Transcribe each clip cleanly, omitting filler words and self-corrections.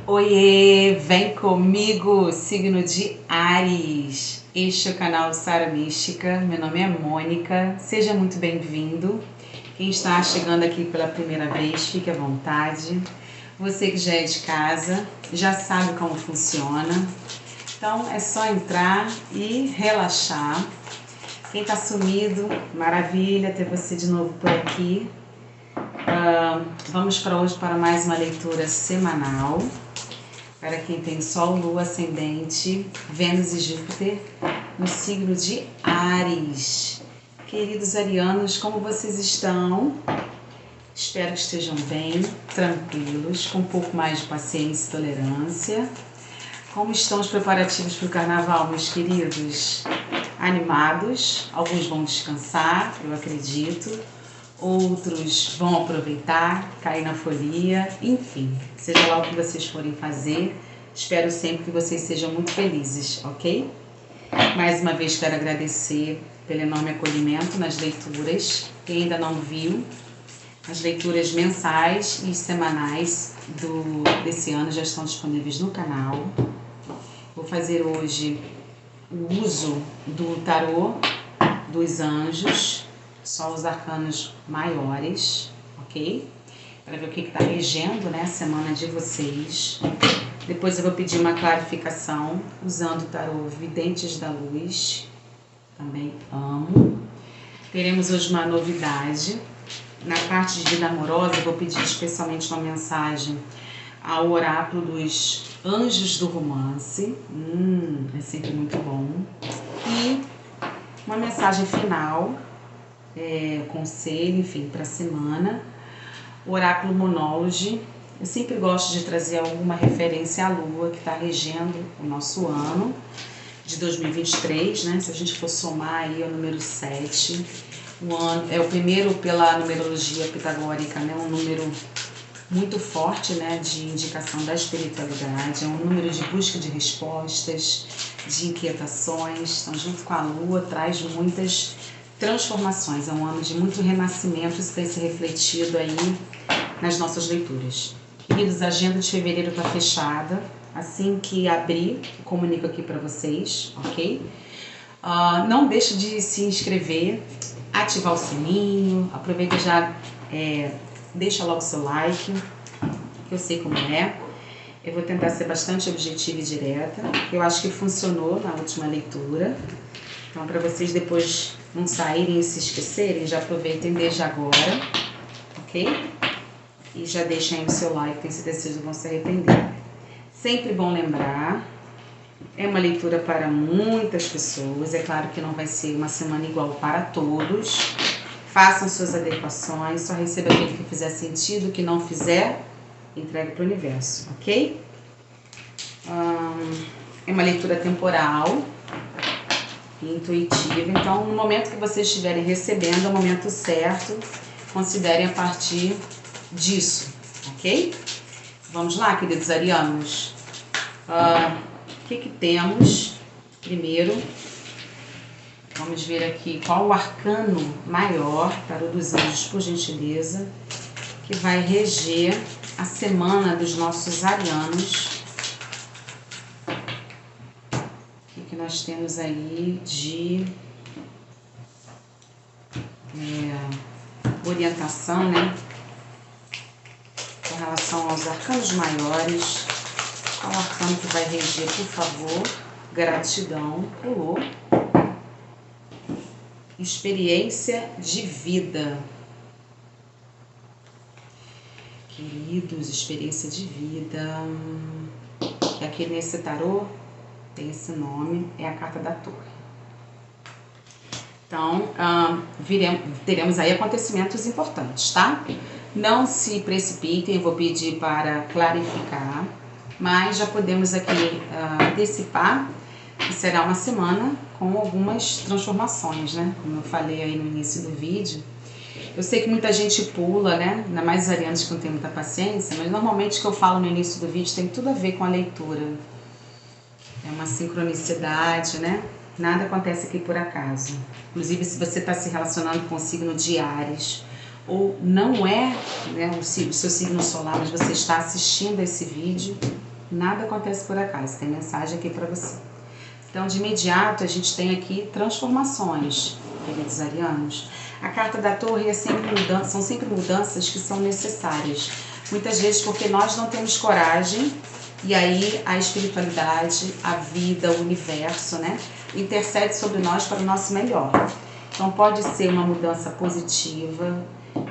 Oiê, vem comigo, signo de Áries. Este é o canal Sara Mística, meu nome é Mônica, seja muito bem-vindo. Quem está chegando aqui pela primeira vez, fique à vontade. Você que já é de casa, já sabe como funciona. Então é só entrar e relaxar. Quem está sumido, maravilha ter você de novo por aqui. Vamos para hoje para mais uma leitura semanal. Para quem tem Sol, Lua, Ascendente, Vênus e Júpiter no signo de Áries. Queridos arianos, como vocês estão? Espero que estejam bem, tranquilos, com um pouco mais de paciência e tolerância. Como estão os preparativos para o carnaval, meus queridos? Animados? Alguns vão descansar, eu acredito. Outros vão aproveitar, cair na folia, enfim, seja lá o que vocês forem fazer, espero sempre que vocês sejam muito felizes, ok? Mais uma vez quero agradecer pelo enorme acolhimento nas leituras. Quem ainda não viu, as leituras mensais e semanais desse ano já estão disponíveis no canal. Vou fazer hoje o uso do tarô dos anjos, só os arcanos maiores, ok? Para ver o que está regendo, né, a semana de vocês. Depois eu vou pedir uma clarificação usando o tarô Videntes da Luz, também amo. Teremos hoje uma novidade. Na parte de vida amorosa eu vou pedir especialmente uma mensagem ao oráculo dos anjos do romance, é sempre muito bom. E uma mensagem final, conselho, enfim, para a semana. O oráculo Monology. Eu sempre gosto de trazer alguma referência à Lua que está regendo o nosso ano de 2023, né? Se a gente for somar aí, é o número 7. O ano é o primeiro pela numerologia pitagórica, né? Um número muito forte, né? De indicação da espiritualidade. É um número de busca de respostas, de inquietações. Então, junto com a Lua, traz muitas transformações. É um ano de muito renascimento, isso tem se refletido aí nas nossas leituras. Queridos, a agenda de fevereiro está fechada. Assim que abrir, eu comunico aqui para vocês, ok? Não deixe de se inscrever, ativar o sininho, aproveita e já deixa logo o seu like, que eu sei como é. Eu vou tentar ser bastante objetiva e direta. Eu acho que funcionou na última leitura. Então, para vocês depois não saírem e se esquecerem, já aproveitem desde agora, ok? E já deixem aí o seu like, tenho certeza que vocês não vão se arrepender. Sempre bom lembrar, é uma leitura para muitas pessoas, é claro que não vai ser uma semana igual para todos. Façam suas adequações, só receba aquilo que fizer sentido, o que não fizer, entregue para o universo, ok? É uma leitura temporal e intuitiva, então no momento que vocês estiverem recebendo, é o momento certo, considerem a partir disso, ok? Vamos lá, queridos arianos. O que temos? Primeiro, vamos ver aqui qual o arcano maior, tarô dos anjos, por gentileza, que vai reger a semana dos nossos arianos. O que nós temos aí de orientação, né? Com relação aos arcanos maiores. Qual arcano que vai reger, por favor? Gratidão, pulou. Experiência de vida. Queridos, experiência de vida. Que aqui nesse tarô tem esse nome, é a carta da Torre. Então, teremos aí acontecimentos importantes, tá? Não se precipitem, eu vou pedir para clarificar, mas já podemos aqui antecipar que será uma semana com algumas transformações, né? Como eu falei aí no início do vídeo. Eu sei que muita gente pula, né? Ainda mais os arianos que não tem muita paciência, mas normalmente o que eu falo no início do vídeo tem tudo a ver com a leitura. É uma sincronicidade, né? Nada acontece aqui por acaso. Inclusive, se você está se relacionando com o signo de Áries, ou não é, né, o seu signo solar, mas você está assistindo a esse vídeo, Nada acontece por acaso, tem mensagem aqui para você. Então, de imediato, a gente tem aqui transformações, queridos arianos. A carta da torre é sempre mudança, são sempre mudanças que são necessárias. Muitas vezes porque nós não temos coragem, e aí a espiritualidade, a vida, o universo, né, intercede sobre nós para o nosso melhor. Então pode ser uma mudança positiva,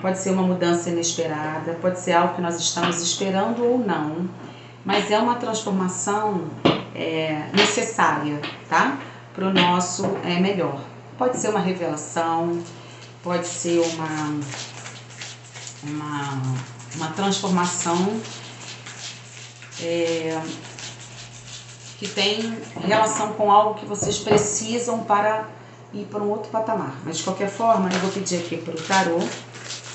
pode ser uma mudança inesperada, pode ser algo que nós estamos esperando ou não, mas é uma transformação necessária, tá? Para o nosso melhor. Pode ser uma revelação, pode ser uma transformação que tem relação com algo que vocês precisam para ir para um outro patamar. Mas de qualquer forma, eu vou pedir aqui para o tarô,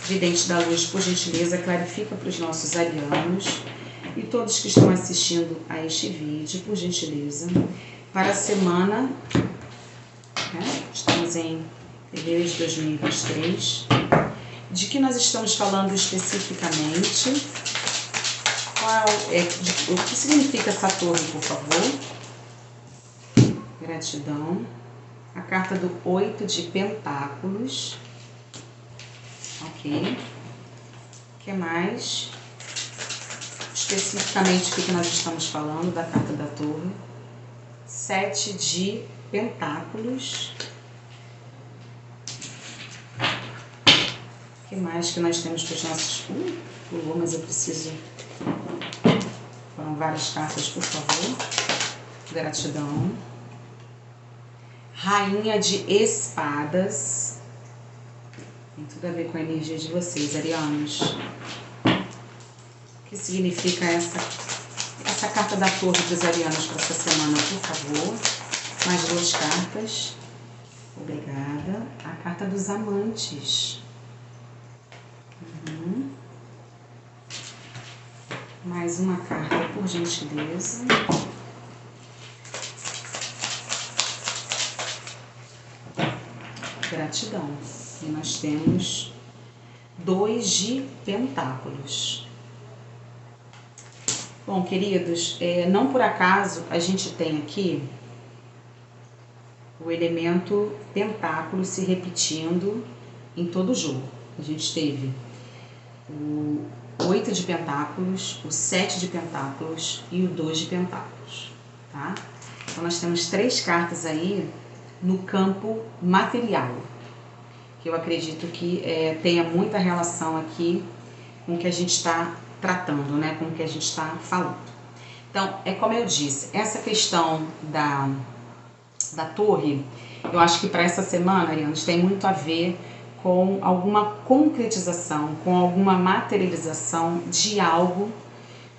vidente da luz, por gentileza, clarifica para os nossos arianos e todos que estão assistindo a este vídeo, por gentileza, para a semana, né? Estamos em fevereiro de 2023, de que nós estamos falando especificamente, o que significa essa torre, por favor. Gratidão. A carta do 8 de Pentáculos. Ok. O que mais? Especificamente, o que nós estamos falando da carta da torre. 7 de Pentáculos. O que mais que nós temos para os nossos... pulou, mas eu preciso... Foram várias cartas, por favor. Gratidão. Rainha de Espadas. Tem tudo a ver com a energia de vocês, arianos. O que significa essa carta da torre para os arianos para essa semana, por favor? Mais 2 cartas. Obrigada. A carta dos amantes. Mais uma carta, por gentileza. Gratidão. E nós temos 2 de Pentáculos. Bom, queridos, não por acaso a gente tem aqui o elemento Pentáculo se repetindo em todo o jogo. A gente teve o 8 de Pentáculos, o 7 de Pentáculos e o 2 de Pentáculos, tá? Então nós temos 3 cartas aí no campo material, que eu acredito que tenha muita relação aqui com o que a gente está tratando, né? Com o que a gente está falando. Então, como eu disse, essa questão da torre, eu acho que para essa semana, arianos, tem muito a ver com alguma concretização, com alguma materialização de algo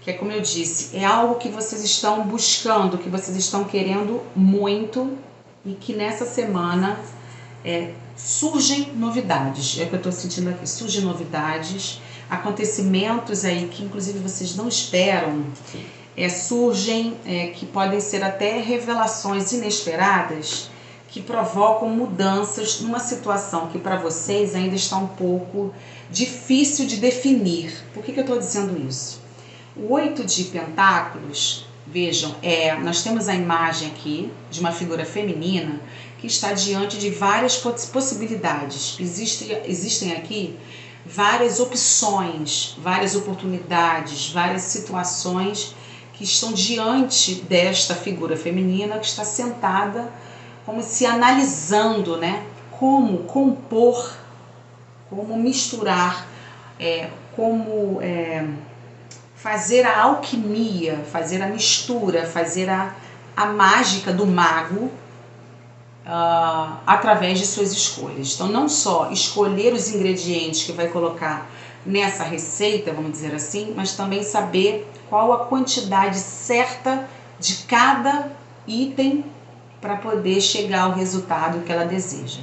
que, como eu disse, é algo que vocês estão buscando, que vocês estão querendo muito e que nessa semana surgem novidades. É o que eu estou sentindo aqui, surgem novidades, acontecimentos aí que inclusive vocês não esperam, surgem, que podem ser até revelações inesperadas, que provocam mudanças numa situação que para vocês ainda está um pouco difícil de definir. Por que eu estou dizendo isso? O 8 de Pentáculos, vejam, nós temos a imagem aqui de uma figura feminina que está diante de várias possibilidades. Existem aqui várias opções, várias oportunidades, várias situações que estão diante desta figura feminina que está sentada como se analisando, né? Como compor, como misturar, como fazer a alquimia, fazer a mistura, fazer a mágica do mago através de suas escolhas. Então, não só escolher os ingredientes que vai colocar nessa receita, vamos dizer assim, mas também saber qual a quantidade certa de cada item para poder chegar ao resultado que ela deseja.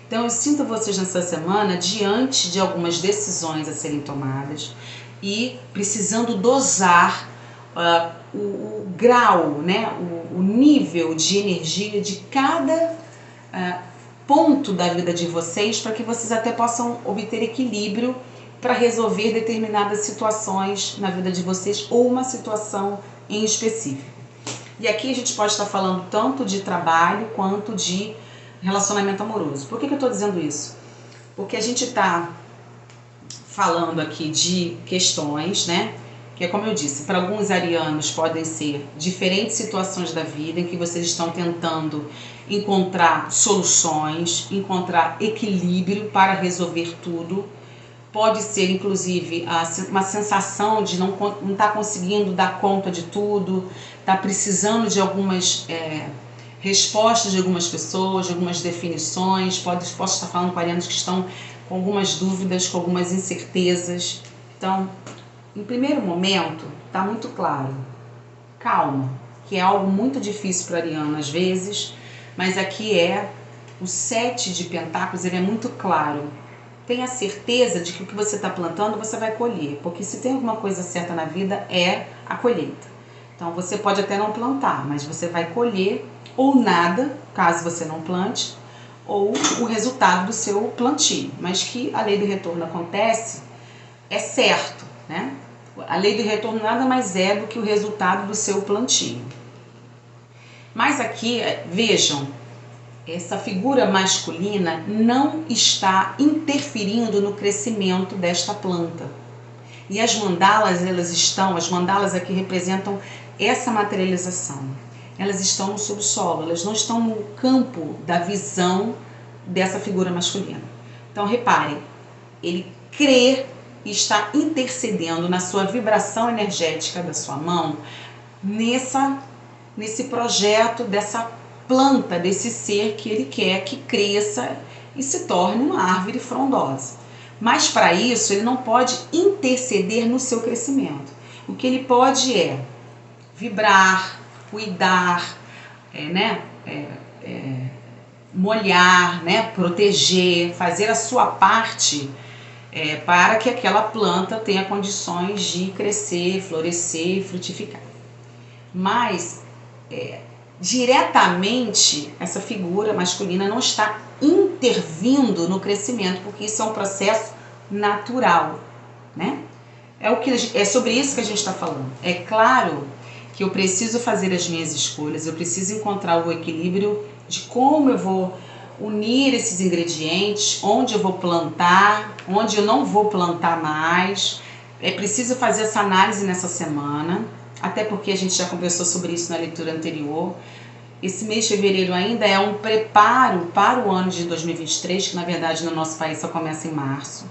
Então eu sinto vocês nessa semana diante de algumas decisões a serem tomadas e precisando dosar o grau, né, o nível de energia de cada ponto da vida de vocês, para que vocês até possam obter equilíbrio para resolver determinadas situações na vida de vocês ou uma situação em específico. E aqui a gente pode estar falando tanto de trabalho quanto de relacionamento amoroso. Por que eu estou dizendo isso? Porque a gente está falando aqui de questões, né? Que é como eu disse, para alguns arianos podem ser diferentes situações da vida em que vocês estão tentando encontrar soluções, encontrar equilíbrio para resolver tudo. Pode ser, inclusive, uma sensação de não estar conseguindo dar conta de tudo, estar precisando de algumas respostas de algumas pessoas, de algumas definições. Posso estar falando com arianos que estão com algumas dúvidas, com algumas incertezas. Então, em primeiro momento, está muito claro, calma, que é algo muito difícil para ariano às vezes, mas aqui o 7 de pentáculos, ele é muito claro. Tenha certeza de que o que você está plantando você vai colher, porque se tem alguma coisa certa na vida é a colheita. Então você pode até não plantar, mas você vai colher ou nada, caso você não plante, ou o resultado do seu plantio. Mas que a lei do retorno acontece, é certo, né? A lei do retorno nada mais é do que o resultado do seu plantio. Mas aqui, vejam, essa figura masculina não está interferindo no crescimento desta planta. E as mandalas, as mandalas aqui representam essa materialização. Elas estão no subsolo, elas não estão no campo da visão dessa figura masculina. Então reparem, ele crê e está intercedendo na sua vibração energética da sua mão, nesse projeto dessa planta, desse ser que ele quer que cresça e se torne uma árvore frondosa. Mas para isso ele não pode interceder no seu crescimento. O que ele pode é vibrar, cuidar, molhar, proteger, fazer a sua parte para que aquela planta tenha condições de crescer, florescer e frutificar. Mas diretamente essa figura masculina não está intervindo no crescimento, porque isso é um processo natural, né? É sobre isso que a gente está falando. É claro que eu preciso fazer as minhas escolhas, eu preciso encontrar o equilíbrio de como eu vou unir esses ingredientes, onde eu vou plantar, onde eu não vou plantar mais. É preciso fazer essa análise nessa semana, até porque a gente já conversou sobre isso na leitura anterior. Esse mês de fevereiro ainda é um preparo para o ano de 2023, que na verdade no nosso país só começa em março.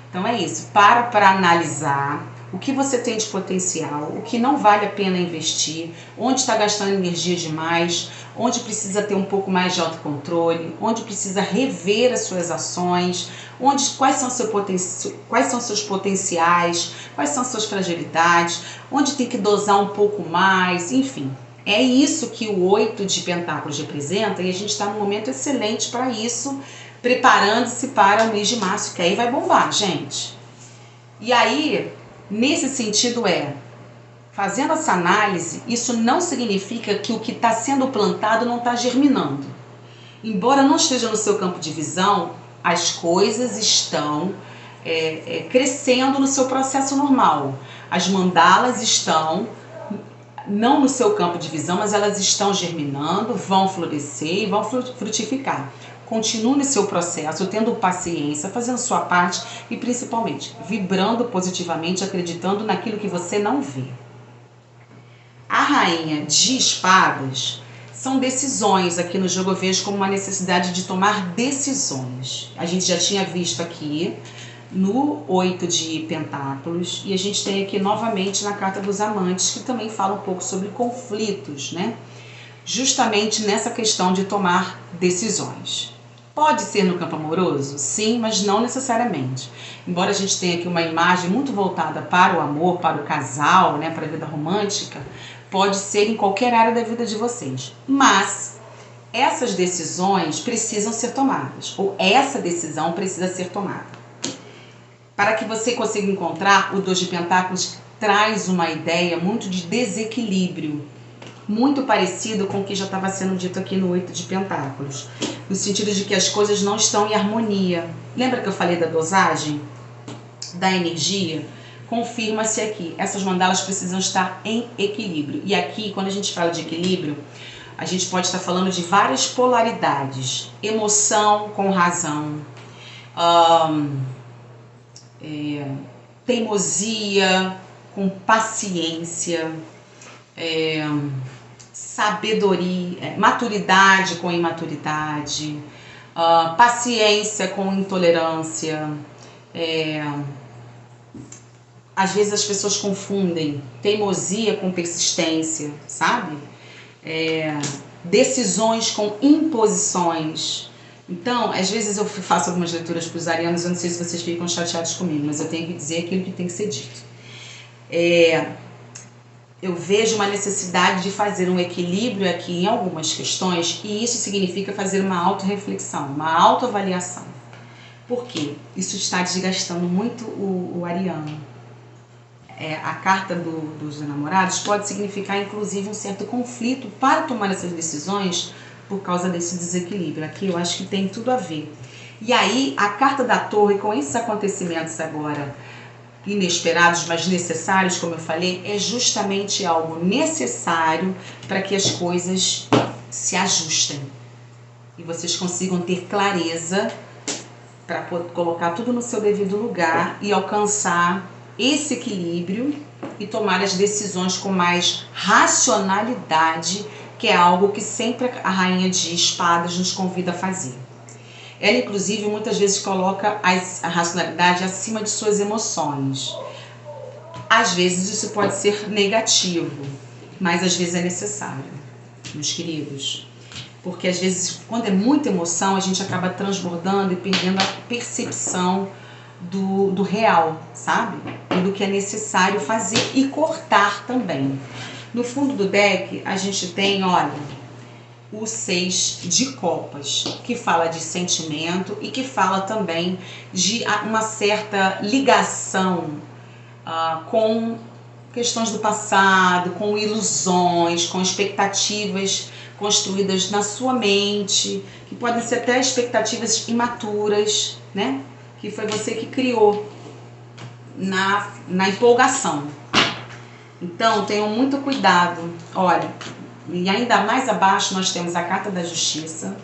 Então é isso, para analisar o que você tem de potencial, o que não vale a pena investir, onde está gastando energia demais, onde precisa ter um pouco mais de autocontrole, onde precisa rever as suas ações, quais são seus potenciais, quais são suas fragilidades, onde tem que dosar um pouco mais, enfim. É isso que o 8 de pentáculos representa e a gente está num momento excelente para isso, preparando-se para o mês de março, que aí vai bombar, gente. E aí, nesse sentido fazendo essa análise, isso não significa que o que está sendo plantado não está germinando. Embora não esteja no seu campo de visão, as coisas estão crescendo no seu processo normal. As mandalas estão, não no seu campo de visão, mas elas estão germinando, vão florescer e vão frutificar. Continue no seu processo, tendo paciência, fazendo sua parte e principalmente vibrando positivamente, acreditando naquilo que você não vê. A rainha de espadas são decisões. Aqui no jogo eu vejo como uma necessidade de tomar decisões. A gente já tinha visto aqui no 8 de pentáculos e a gente tem aqui novamente na carta dos amantes, que também fala um pouco sobre conflitos, né? Justamente nessa questão de tomar decisões. Pode ser no campo amoroso? Sim, mas não necessariamente. Embora a gente tenha aqui uma imagem muito voltada para o amor, para o casal, né, para a vida romântica, pode ser em qualquer área da vida de vocês. Mas essas decisões precisam ser tomadas, ou essa decisão precisa ser tomada. Para que você consiga encontrar, o 2 de pentáculos traz uma ideia muito de desequilíbrio, muito parecido com o que já estava sendo dito aqui no 8 de pentáculos, no sentido de que as coisas não estão em harmonia. Lembra que eu falei da dosagem, da energia? confirma-se aqui. Essas mandalas precisam estar em equilíbrio. E aqui, quando a gente fala de equilíbrio, a gente pode estar falando de várias polaridades. Emoção com razão, teimosia com paciência, sabedoria, maturidade com imaturidade, paciência com intolerância. Às vezes as pessoas confundem teimosia com persistência, sabe? Decisões com imposições. Então, às vezes eu faço algumas leituras para os arianos, eu não sei se vocês ficam chateados comigo, mas eu tenho que dizer aquilo que tem que ser dito. Eu vejo uma necessidade de fazer um equilíbrio aqui em algumas questões, e isso significa fazer uma autorreflexão, uma autoavaliação. Por quê? Isso está desgastando muito o ariano. A carta dos enamorados pode significar, inclusive, um certo conflito para tomar essas decisões por causa desse desequilíbrio. Aqui eu acho que tem tudo a ver. E aí, a carta da torre, com esses acontecimentos agora inesperados, mas necessários, como eu falei, é justamente algo necessário para que as coisas se ajustem e vocês consigam ter clareza para colocar tudo no seu devido lugar e alcançar esse equilíbrio e tomar as decisões com mais racionalidade, que é algo que sempre a rainha de espadas nos convida a fazer. Ela, inclusive, muitas vezes coloca a racionalidade acima de suas emoções. Às vezes isso pode ser negativo, mas às vezes é necessário, meus queridos. Porque às vezes, quando é muita emoção, a gente acaba transbordando e perdendo a percepção do real, sabe? E do que é necessário fazer e cortar também. No fundo do deck, a gente tem, olha, o 6 de copas, que fala de sentimento e que fala também de uma certa ligação com questões do passado, com ilusões, com expectativas construídas na sua mente, que podem ser até expectativas imaturas, né? Que foi você que criou na empolgação. Então, tenham muito cuidado. Olha, e ainda mais abaixo nós temos a carta da justiça,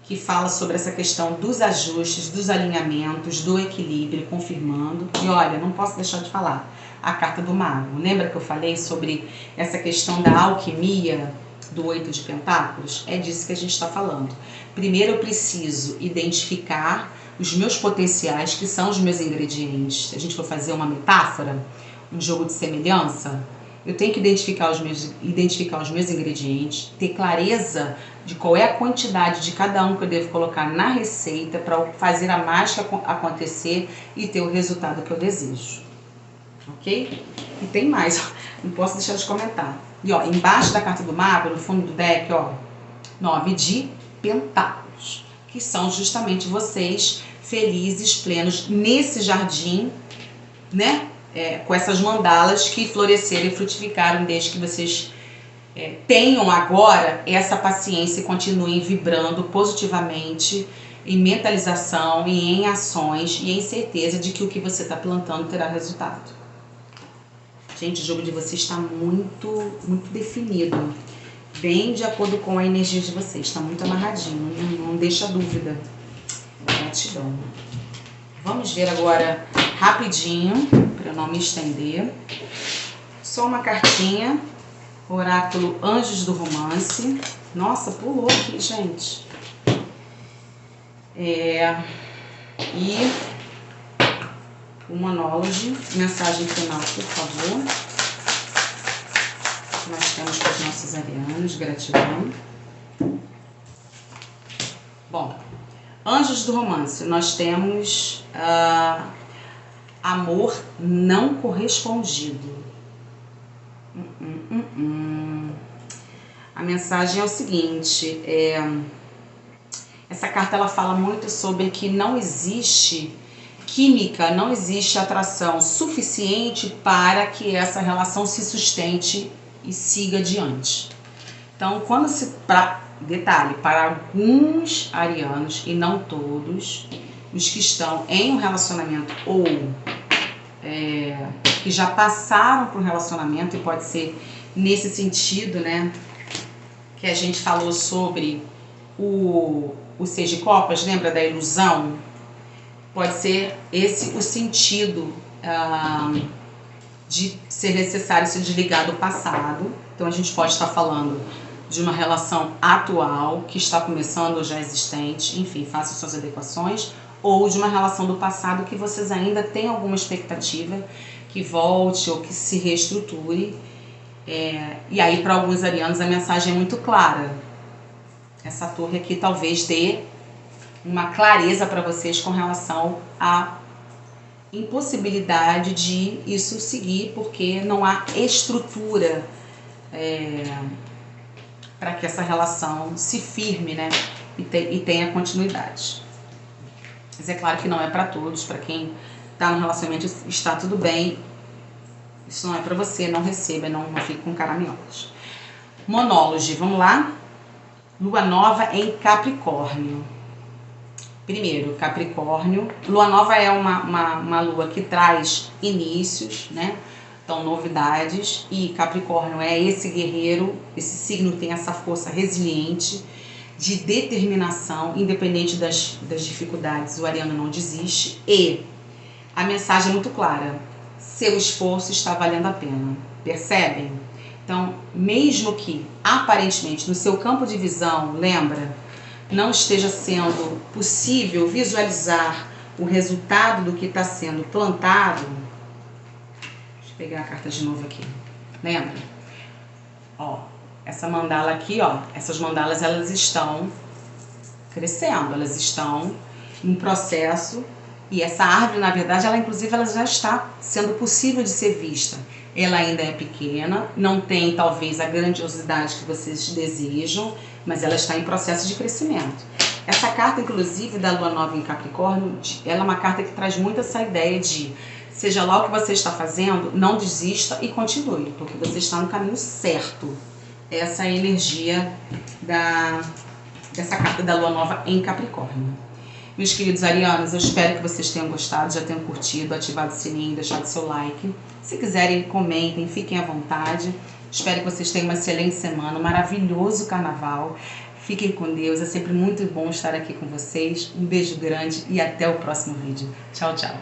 que fala sobre essa questão dos ajustes, dos alinhamentos, do equilíbrio, confirmando. E olha, não posso deixar de falar, a carta do mago. Lembra que eu falei sobre essa questão da alquimia do 8 de pentáculos? É disso que a gente está falando. Primeiro eu preciso identificar os meus potenciais, que são os meus ingredientes. Se a gente for fazer uma metáfora, um jogo de semelhança, eu tenho que identificar os meus ingredientes, ter clareza de qual é a quantidade de cada um que eu devo colocar na receita para fazer a mágica acontecer e ter o resultado que eu desejo. Ok? E tem mais, não posso deixar de comentar. E ó, embaixo da carta do mapa, no fundo do deck, ó, 9 de pentáculos, que são justamente vocês felizes, plenos nesse jardim, né? Com essas mandalas que floresceram e frutificaram desde que vocês tenham agora essa paciência e continuem vibrando positivamente em mentalização e em ações e em certeza de que o que você está plantando terá resultado. Gente, o jogo de vocês está muito, muito definido, bem de acordo com a energia de vocês, está muito amarradinho, não deixa dúvida. Gratidão. Vamos ver agora rapidinho, para eu não me estender, só uma cartinha, oráculo Anjos do Romance. Nossa, pulou aqui, gente. E o Monólogo, mensagem final, por favor. Nós temos para os nossos arianos, gratidão. Bom, Anjos do Romance, nós temos amor não correspondido. A mensagem é o seguinte, essa carta ela fala muito sobre que não existe química, não existe atração suficiente para que essa relação se sustente e siga adiante. Então, quando detalhe, para alguns arianos, e não todos, os que estão em um relacionamento ou que já passaram por um relacionamento, e pode ser nesse sentido, né, que a gente falou sobre o Seis de Copas, lembra da ilusão? Pode ser esse o sentido de ser necessário se desligar do passado. Então a gente pode estar falando de uma relação atual que está começando ou já existente, enfim, faça suas adequações, ou de uma relação do passado que vocês ainda têm alguma expectativa que volte ou que se reestruture. E aí, para alguns arianos, a mensagem é muito clara. Essa torre aqui talvez dê uma clareza para vocês com relação à impossibilidade de isso seguir, porque não há estrutura para que essa relação se firme, né, e tenha continuidade. Mas é claro que não é para todos. Para quem está no relacionamento está tudo bem. Isso não é para você, não receba, não fique com caraminholas. Monólogo, vamos lá? Lua nova em Capricórnio. Primeiro, Capricórnio. Lua nova é uma lua que traz inícios, né? Então, novidades. E Capricórnio é esse guerreiro, esse signo tem essa força resiliente, de determinação, independente das dificuldades. O ariano não desiste. E a mensagem é muito clara: seu esforço está valendo a pena. Percebem? Então, mesmo que aparentemente no seu campo de visão, lembra, não esteja sendo possível visualizar o resultado do que está sendo plantado. Deixa eu pegar a carta de novo aqui. Lembra? Ó, essa mandala aqui, ó, essas mandalas, elas estão crescendo, elas estão em processo. E essa árvore, na verdade, ela inclusive ela já está sendo possível de ser vista. Ela ainda é pequena, não tem talvez a grandiosidade que vocês desejam, mas ela está em processo de crescimento. Essa carta, inclusive, da Lua Nova em Capricórnio, ela é uma carta que traz muito essa ideia de, seja lá o que você está fazendo, não desista e continue, porque você está no caminho certo. Essa é a energia dessa carta da Lua Nova em Capricórnio. Meus queridos arianos, eu espero que vocês tenham gostado, já tenham curtido, ativado o sininho, deixado seu like. Se quiserem, comentem, fiquem à vontade. Espero que vocês tenham uma excelente semana, um maravilhoso carnaval. Fiquem com Deus, é sempre muito bom estar aqui com vocês. Um beijo grande e até o próximo vídeo. Tchau, tchau.